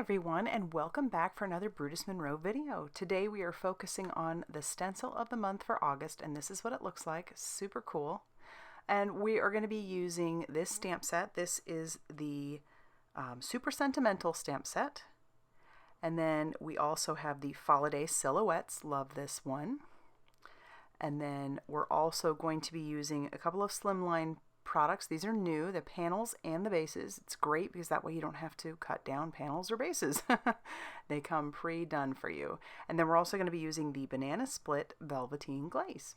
everyone, and welcome back for another Brutus Monroe video. Today we are focusing on the stencil of the month for August, and this is what it looks like. Super cool. And we are going to be using this stamp set. This is the Super Sentimental stamp set. And then we also have the Falliday silhouettes. Love this one. And then we're also going to be using a couple of slimline products. These are new, the panels and the bases. It's great because that way you don't have to cut down panels or bases. They come pre-done for you. And then we're also going to be using the Banana Split Velveteen Glaze.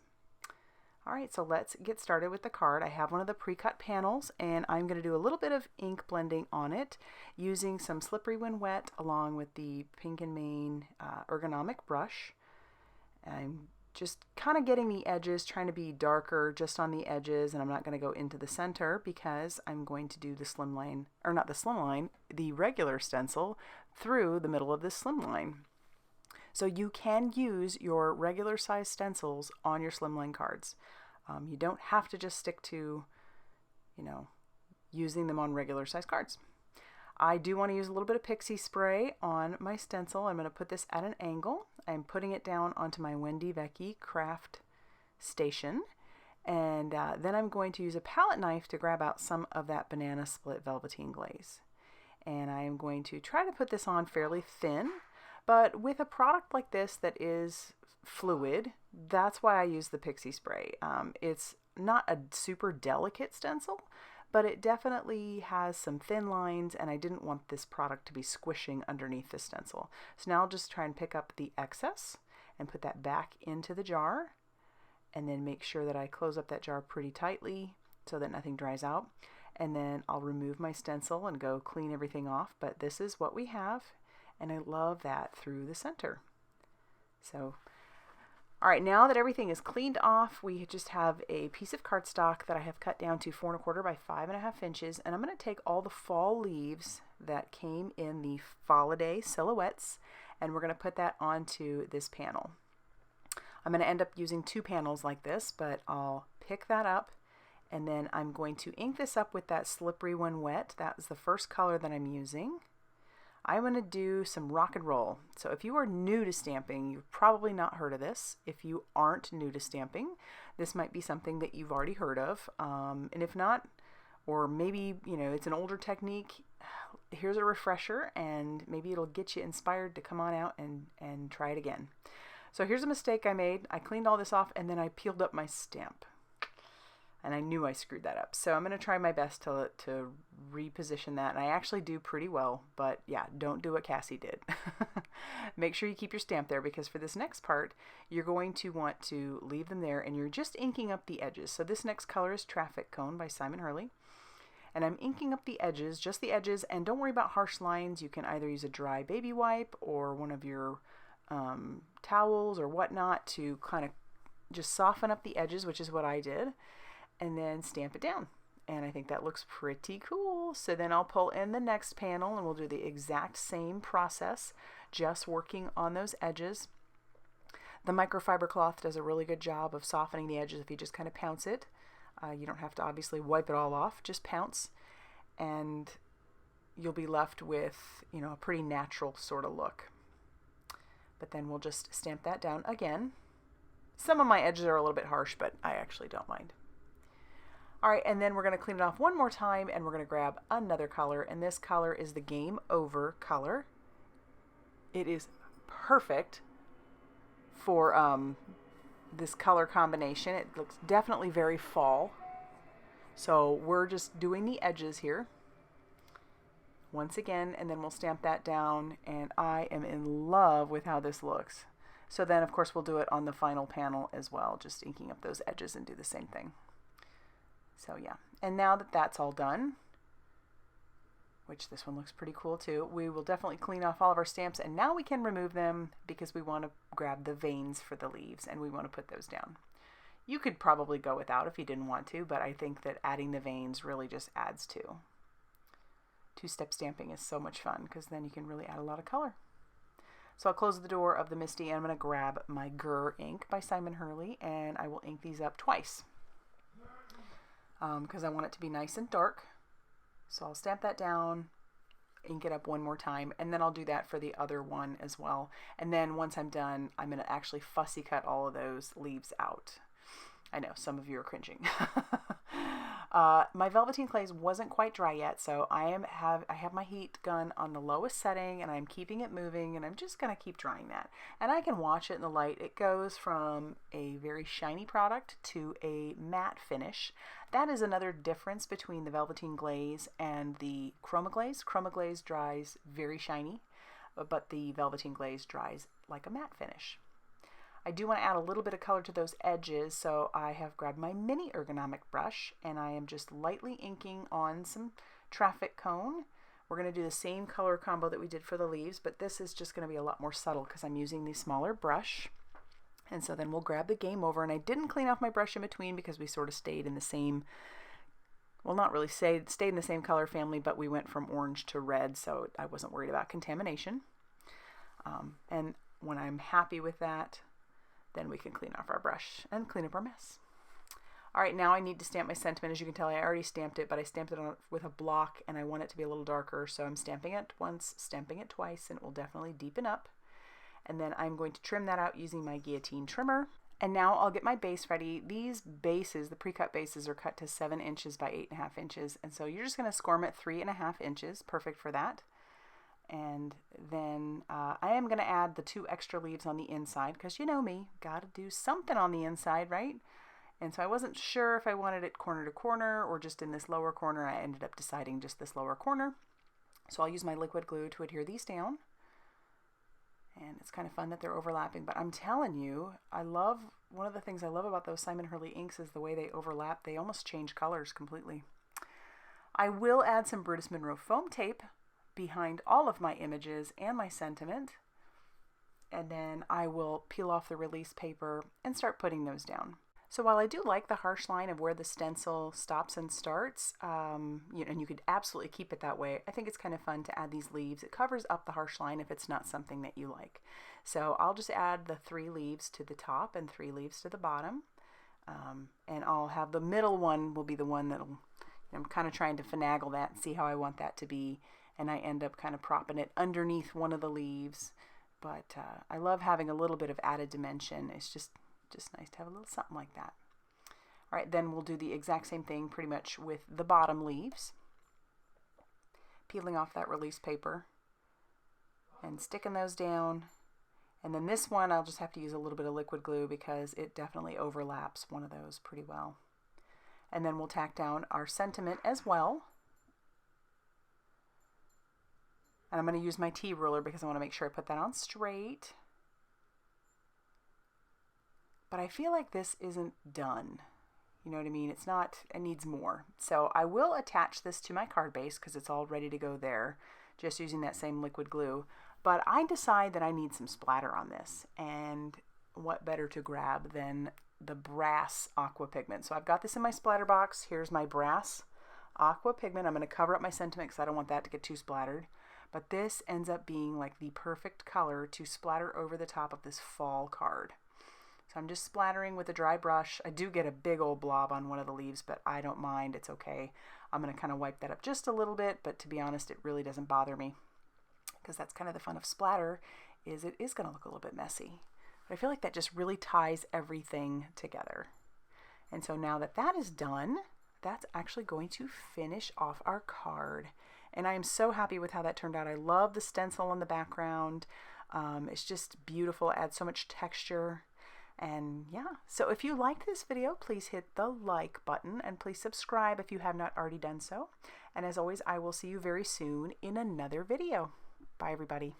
Alright, so let's get started with the card. I have one of the pre-cut panels and I'm going to do a little bit of ink blending on it using some Slippery When Wet along with the Pink and Main Ergonomic brush. I'm just kind of getting the edges, trying to be darker just on the edges, and I'm not going to go into the center because I'm going to do the slimline, or not the slimline, the regular stencil through the middle of this slimline. So you can use your regular size stencils on your slimline cards. You don't have to just stick to, using them on regular size cards. I do want to use a little bit of pixie spray on my stencil. I'm going to put this at an angle. I'm putting it down onto my Wendy Vecchi craft station. And then I'm going to use a palette knife to grab out some of that Banana Split Velveteen Glaze. And I am going to try to put this on fairly thin. But with a product like this that is fluid, that's why I use the pixie spray. It's not a super delicate stencil, but it definitely has some thin lines, and I didn't want this product to be squishing underneath the stencil. So now I'll just try and pick up the excess and put that back into the jar, and then make sure that I close up that jar pretty tightly so that nothing dries out. And then I'll remove my stencil and go clean everything off, but this is what we have, and I love that through the center. So all right, now that everything is cleaned off, we just have a piece of cardstock that I have cut down to 4 1/4 by 5 1/2 inches, and I'm going to take all the fall leaves that came in the Falliday silhouettes, and we're going to put that onto this panel. I'm going to end up using 2 panels like this, but I'll pick that up, and then I'm going to ink this up with that Slippery When Wet. That was the first color that I'm using. I'm going to do some rock and roll. So if you are new to stamping, you've probably not heard of this. If you aren't new to stamping, this might be something that you've already heard of. And if not, or maybe, it's an older technique, here's a refresher, and maybe it'll get you inspired to come on out and try it again. So here's a mistake I made. I cleaned all this off, and then I peeled up my stamp. And I knew I screwed that up. So I'm going to try my best to reposition that. And I actually do pretty well. But yeah, don't do what Cassie did. Make sure you keep your stamp there, because for this next part, you're going to want to leave them there. And you're just inking up the edges. So this next color is Traffic Cone by Hurley. And I'm inking up the edges, just the edges. And don't worry about harsh lines. You can either use a dry baby wipe or one of your towels or whatnot to kind of just soften up the edges, which is what I did. And then stamp it down. And I think that looks pretty cool. So then I'll pull in the next panel and we'll do the exact same process, just working on those edges. The microfiber cloth does a really good job of softening the edges if you just kind of pounce it. You don't have to obviously wipe it all off, just pounce. And you'll be left with, a pretty natural sort of look. But then we'll just stamp that down again. Some of my edges are a little bit harsh, but I actually don't mind. All right, and then we're going to clean it off one more time, and we're going to grab another color, and this color is the Game Over color. It is perfect for this color combination. It looks definitely very fall. So we're just doing the edges here once again, and then we'll stamp that down, and I am in love with how this looks. So then, of course, we'll do it on the final panel as well, just inking up those edges and do the same thing. So yeah, and now that that's all done, which this one looks pretty cool too, we will definitely clean off all of our stamps, and now we can remove them because we want to grab the veins for the leaves and we want to put those down. You could probably go without if you didn't want to, but I think that adding the veins really just adds to. Two-step stamping is so much fun because then you can really add a lot of color. So I'll close the door of the Misti, and I'm going to grab my Grrr ink by Hurley, and I will ink these up twice. Because I want it to be nice and dark. So I'll stamp that down, ink it up one more time, and then I'll do that for the other one as well. And then once I'm done, I'm going to actually fussy cut all of those leaves out. I know some of you are cringing. My Velveteen Glaze wasn't quite dry yet, so I have my heat gun on the lowest setting, and I'm keeping it moving, and I'm just going to keep drying that. And I can watch it in the light. It goes from a very shiny product to a matte finish. That is another difference between the Velveteen Glaze and the Chroma Glaze. Chroma Glaze dries very shiny, but the Velveteen Glaze dries like a matte finish. I do want to add a little bit of color to those edges, so I have grabbed my mini ergonomic brush, and I am just lightly inking on some traffic cone. We're going to do the same color combo that we did for the leaves, but this is just going to be a lot more subtle because I'm using the smaller brush. And so then we'll grab the game over, and I didn't clean off my brush in between because we sort of stayed in the same, well, not really stayed in the same color family, but we went from orange to red, so I wasn't worried about contamination. And when I'm happy with that, then we can clean off our brush and clean up our mess. All right, now I need to stamp my sentiment. As you can tell, I already stamped it, but I stamped it on with a block, and I want it to be a little darker, so I'm stamping it once, stamping it twice, and it will definitely deepen up. And then I'm going to trim that out using my guillotine trimmer. And now I'll get my base ready. These bases, the pre-cut bases, are cut to 7 inches by 8.5 inches, and so you're just going to score them at 3.5 inches, perfect for that. And then I am going to add the 2 extra leaves on the inside because you know me, got to do something on the inside, right? And so I wasn't sure if I wanted it corner to corner or just in this lower corner. I ended up deciding just this lower corner. So I'll use my liquid glue to adhere these down. And it's kind of fun that they're overlapping, but I'm telling you, one of the things I love about those Simon Hurley inks is the way they overlap. They almost change colors completely. I will add some Brutus Monroe foam tape behind all of my images and my sentiment, and then I will peel off the release paper and start putting those down. So while I do like the harsh line of where the stencil stops and starts, and you could absolutely keep it that way, I think it's kind of fun to add these leaves. It covers up the harsh line if it's not something that you like. So I'll just add the 3 leaves to the top and 3 leaves to the bottom, and I'll have the middle one will be the one that'll, I'm kind of trying to finagle that and see how I want that to be. And I end up kind of propping it underneath one of the leaves. But I love having a little bit of added dimension. It's just nice to have a little something like that. All right, then we'll do the exact same thing pretty much with the bottom leaves. Peeling off that release paper and sticking those down. And then this one, I'll just have to use a little bit of liquid glue because it definitely overlaps one of those pretty well. And then we'll tack down our sentiment as well. And I'm going to use my T-ruler because I want to make sure I put that on straight. But I feel like this isn't done. You know what I mean? It's not, it needs more. So I will attach this to my card base because it's all ready to go there, just using that same liquid glue. But I decide that I need some splatter on this. And what better to grab than the brass Aqua pigment. So I've got this in my splatter box. Here's my brass Aqua pigment. I'm going to cover up my sentiment because I don't want that to get too splattered. But this ends up being like the perfect color to splatter over the top of this fall card. So I'm just splattering with a dry brush. I do get a big old blob on one of the leaves, but I don't mind. It's okay. I'm going to kind of wipe that up just a little bit, but to be honest, it really doesn't bother me because that's kind of the fun of splatter, is it is going to look a little bit messy. But I feel like that just really ties everything together. And so now that that is done, that's actually going to finish off our card. And I am so happy with how that turned out. I love the stencil in the background. It's just beautiful. It adds so much texture. And yeah, so if you liked this video, please hit the like button and please subscribe if you have not already done so. And as always, I will see you very soon in another video. Bye, everybody.